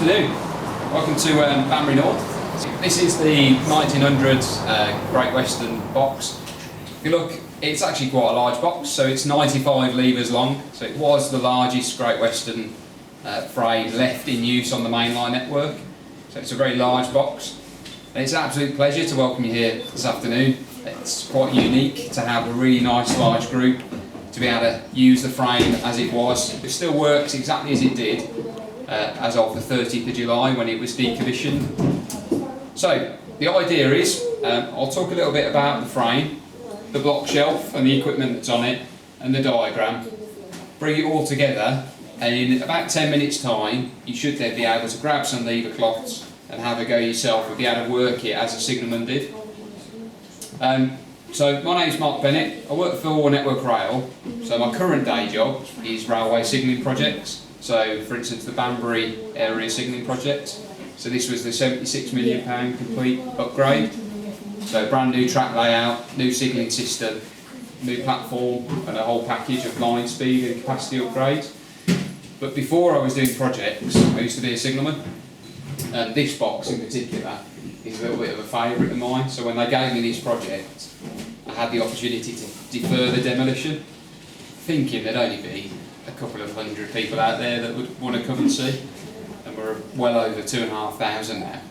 afternoon. Welcome to Banbury North. This is the 1900s Great Western box. If you look, it's actually quite a large box, so it's 95 levers long. So it was the largest Great Western frame left in use on the mainline network. So it's a very large box. And it's an absolute pleasure to welcome you here this afternoon. It's quite unique to have a really nice large group to be able to use the frame as it was. It still works exactly as it did as of the 30th of July when it was decommissioned. So the idea is, I'll talk a little bit about the frame, the block shelf and the equipment that's on it, and the diagram. Bring it all together, and in about 10 minutes time you should then be able to grab some lever cloths and have a go yourself and be able to work it as a signalman did. So my name's Mark Bennett. I work for Network Rail. So my current day job is railway signalling projects. So for instance the Banbury area signalling project. So this was the £76 million complete upgrade. So brand new track layout, new signalling system, new platform and a whole package of line speed and capacity upgrades. But before I was doing projects, I used to be a signalman. And this box in particular is a little bit of a favourite of mine. So when they gave me this project, I had the opportunity to defer the demolition, thinking there'd only be a couple of hundred people out there that would want to come and see, and we're well over 2,500 now.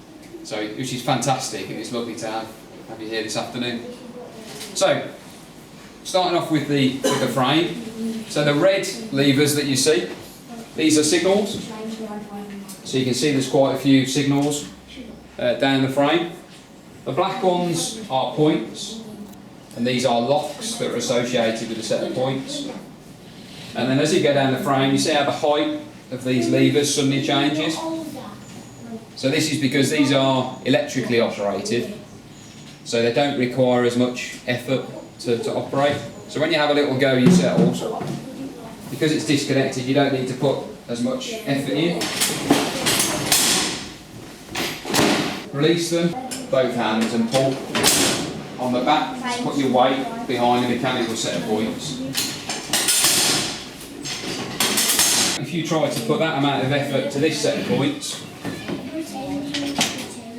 So, which is fantastic, and it's lovely to have you here this afternoon. So, starting off with the frame. So the red levers that you see, these are signals. So you can see there's quite a few signals down the frame. The black ones are points, and these are locks that are associated with a set of points. And then as you go down the frame, you see how the height of these levers suddenly changes. So this is because these are electrically operated, so they don't require as much effort to operate. So when you have a little go yourselves, because it's disconnected, you don't need to put as much effort in. Release them, both hands, and pull on the back. Just put your weight behind a mechanical set of points. If you try to put that amount of effort to this set of points,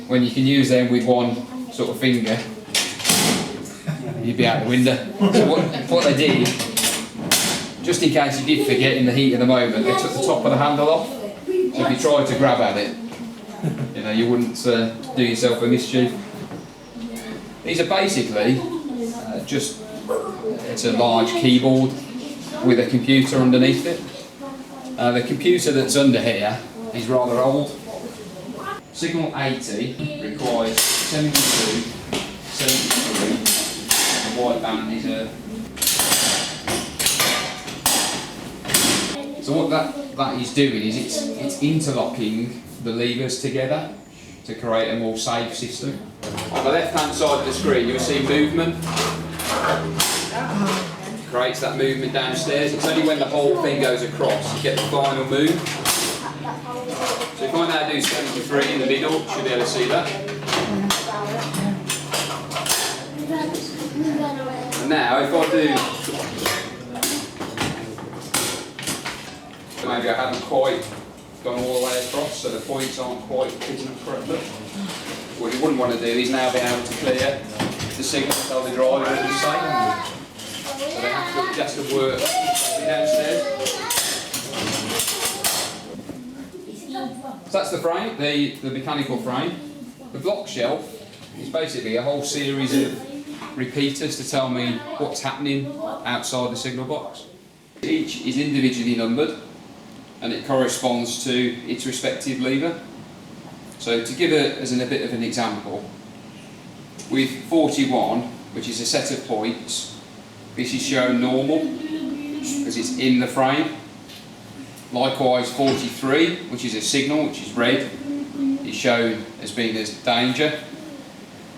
when you can use them with one sort of finger, you'd be out the window. So what they did, just in case you did forget in the heat of the moment, they took the top of the handle off. So if you tried to grab at it, you wouldn't do yourself a mischief. These are basically it's a large keyboard with a computer underneath it. The computer that's under here is rather old. Signal 80 requires 72, 73, and the white band is a... So what that is doing is it's interlocking the levers together to create a more safe system. On the left hand side of the screen you'll see movement. Creates that movement downstairs. It's only when the whole thing goes across you get the final move. So if I now do 73 in the middle, you should be able to see that. And now if I do, maybe I haven't quite gone all the way across, so the points aren't quite fitting up correctly. What you wouldn't want to do is now be able to clear the signal to tell the driver what to say. So they have to work downstairs. So that's the frame, the mechanical frame. The block shelf is basically a whole series of repeaters to tell me what's happening outside the signal box. Each is individually numbered and it corresponds to its respective lever. So to give it as a bit of an example, with 41, which is a set of points, this is shown normal because it's in the frame. Likewise 43, which is a signal, which is red, is shown as being as danger.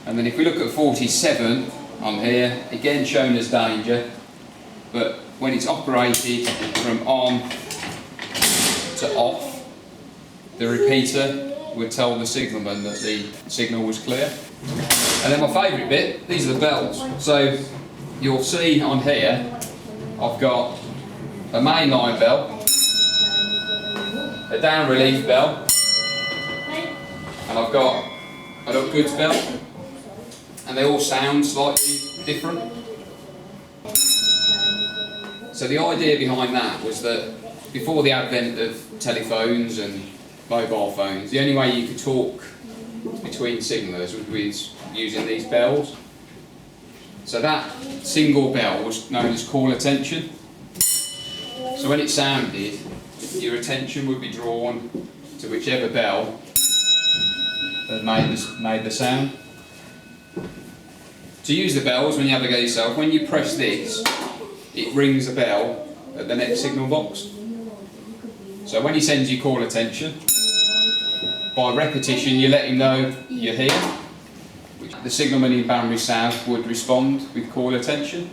And then if we look at 47 on here, again shown as danger, but when it's operated from on to off, the repeater would tell the signalman that the signal was clear. And then my favourite bit, these are the bells. So you'll see on here, I've got a mainline bell, a down relief bell, and I've got goods bell, and they all sound slightly different. So the idea behind that was that before the advent of telephones and mobile phones, the only way you could talk between signallers was using these bells. So that single bell was known as call attention. So when it sounded, your attention would be drawn to whichever bell that made the sound. To use the bells when you have a go yourself, when you press this, it rings a bell at the next signal box. So when he sends you call attention, by repetition you let him know you're here. The signalman in Banbury South would respond with call attention.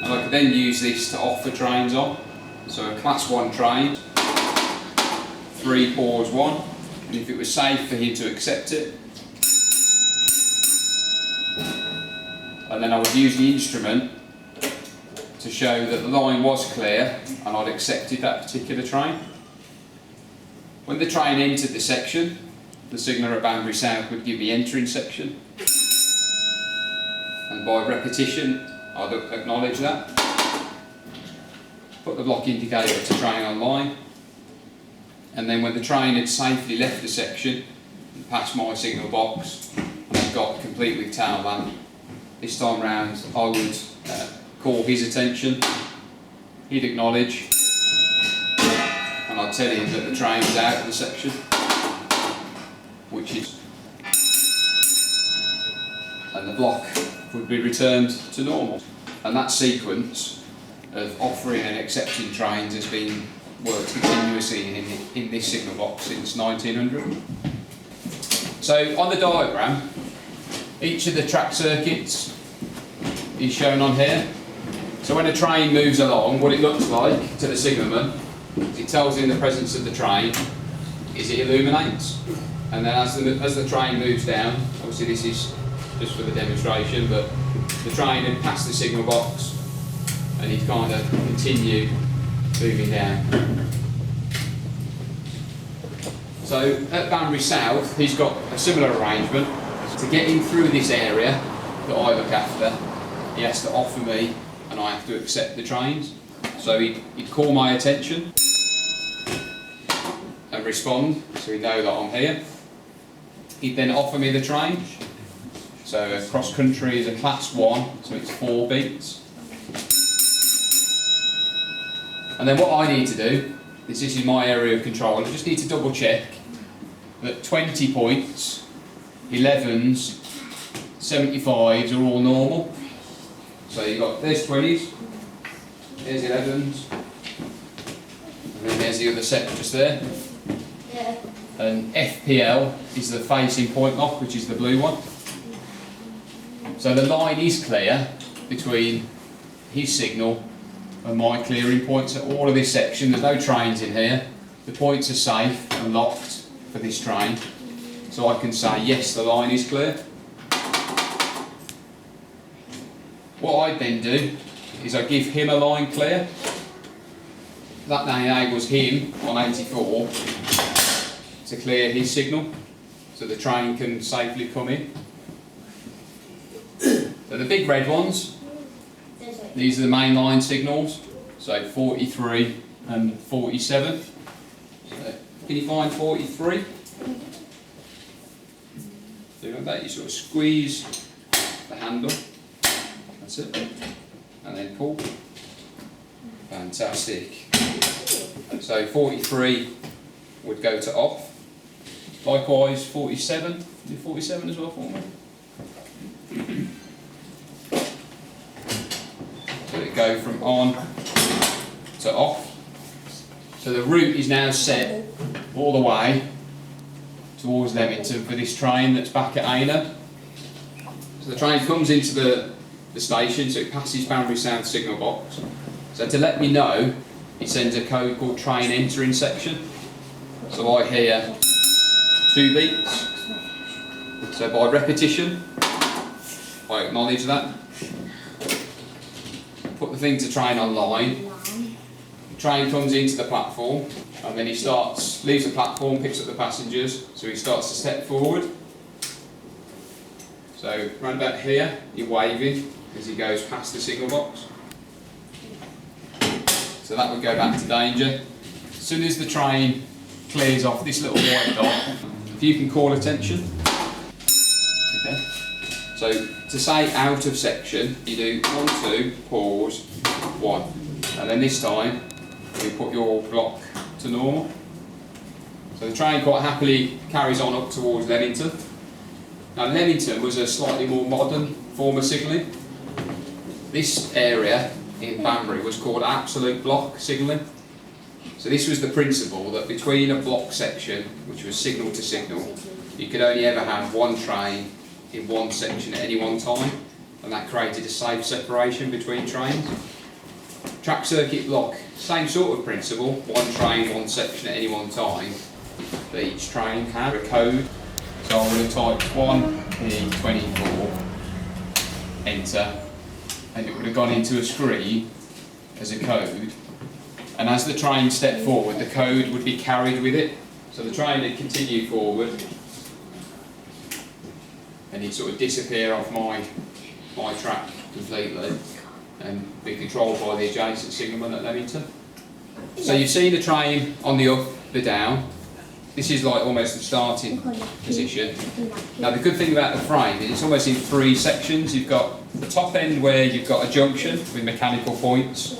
And I could then use this to offer trains on. So a class 1 train, 3 pause 1, and if it was safe for him to accept it, and then I would use the instrument to show that the line was clear and I'd accepted that particular train. When the train entered the section, the signaller at Banbury South would give the entering section, and by repetition I'd acknowledge that, put the block indicator to train on line, and then when the train had safely left the section and passed my signal box and had got complete with tail lamp, this time round I would call his attention, he'd acknowledge, and I'd tell him that the train was out of the section, which is, and the block would be returned to normal. And that sequence of offering and accepting trains has been worked continuously in this signal box since 1900. So on the diagram, each of the track circuits is shown on here. So when a train moves along, what it looks like to the signalman is it tells him the presence of the train, is it illuminates. And then as the train moves down, obviously this is just for the demonstration, but the train had passed the signal box and he'd kind of continue moving down. So at Banbury South, he's got a similar arrangement. To get him through this area that I look after, he has to offer me and I have to accept the trains. So he'd call my attention and respond, so he'd know that I'm here. He'd then offer me the train. So a cross country is a class 1, so it's 4 beats. And then what I need to do, this is my area of control, I just need to double check that 20 points, 11s, 75s are all normal. So you've got, there's 20s, there's 11s, and then there's the other set just there. And FPL is the facing point lock, which is the blue one. So the line is clear between his signal and my clearing points at all of this section. There's no trains in here. The points are safe and locked for this train. So I can say, yes, the line is clear. What I then do is I give him a line clear. That then enables him on 84 to clear his signal, so the train can safely come in. So the big red ones, these are the main line signals, so 43 and 47. So can you find 43? Doing that, you sort of squeeze the handle, that's it, and then pull. Fantastic. So 43 would go to off. Likewise 47, do 47 as well for me. So it go from on to off. So the route is now set all the way towards Leamington for this train that's back at Aynham. So the train comes into the station, so it passes Banbury South Signal Box. So to let me know, it sends a code called train entering section. So I hear 2 beats. So by repetition, I acknowledge that. Put the thing to train on line, train comes into the platform, and then he leaves the platform, picks up the passengers, so he starts to step forward. So round about here, you're waving as he goes past the signal box. So that would go back to danger. As soon as the train clears off this little white dot, if you can call attention. Okay. So to say out of section, you do 1, 2, pause, 1. And then this time, you put your block to normal. So the train quite happily carries on up towards Leamington. Now Leamington was a slightly more modern form of signalling. This area in Banbury was called absolute block signalling. So this was the principle that between a block section, which was signal to signal, you could only ever have one train in one section at any one time, and that created a safe separation between trains. Track circuit block, same sort of principle, one train, one section at any one time, but each train had a code. So I would have typed 1P24, enter, and it would have gone into a screen as a code, and as the train stepped forward, the code would be carried with it. So the train would continue forward, and he'd sort of disappear off my track completely, and be controlled by the adjacent signalman at Leamington. So you've seen the train on the up, the down. This is like almost the starting position. Now the good thing about the frame is it's almost in 3 sections. You've got the top end where you've got a junction with mechanical points,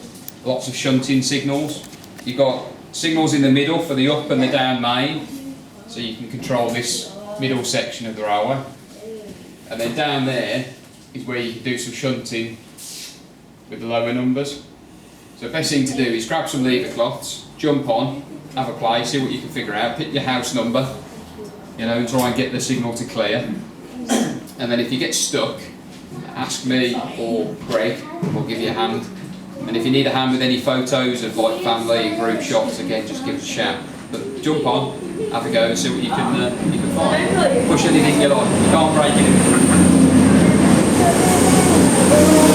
lots of shunting signals. You've got signals in the middle for the up and the down main, so you can control this middle section of the railway. And then down there is where you can do some shunting with the lower numbers. So the best thing to do is grab some lever cloths, jump on, have a play, see what you can figure out, pick your house number, and try and get the signal to clear. And then if you get stuck, ask me or Greg, we'll give you a hand. And if you need a hand with any photos of like family and group shots, again, just give us a shout. But jump on, have a go and see what you can find. Push anything you like, you can't break it.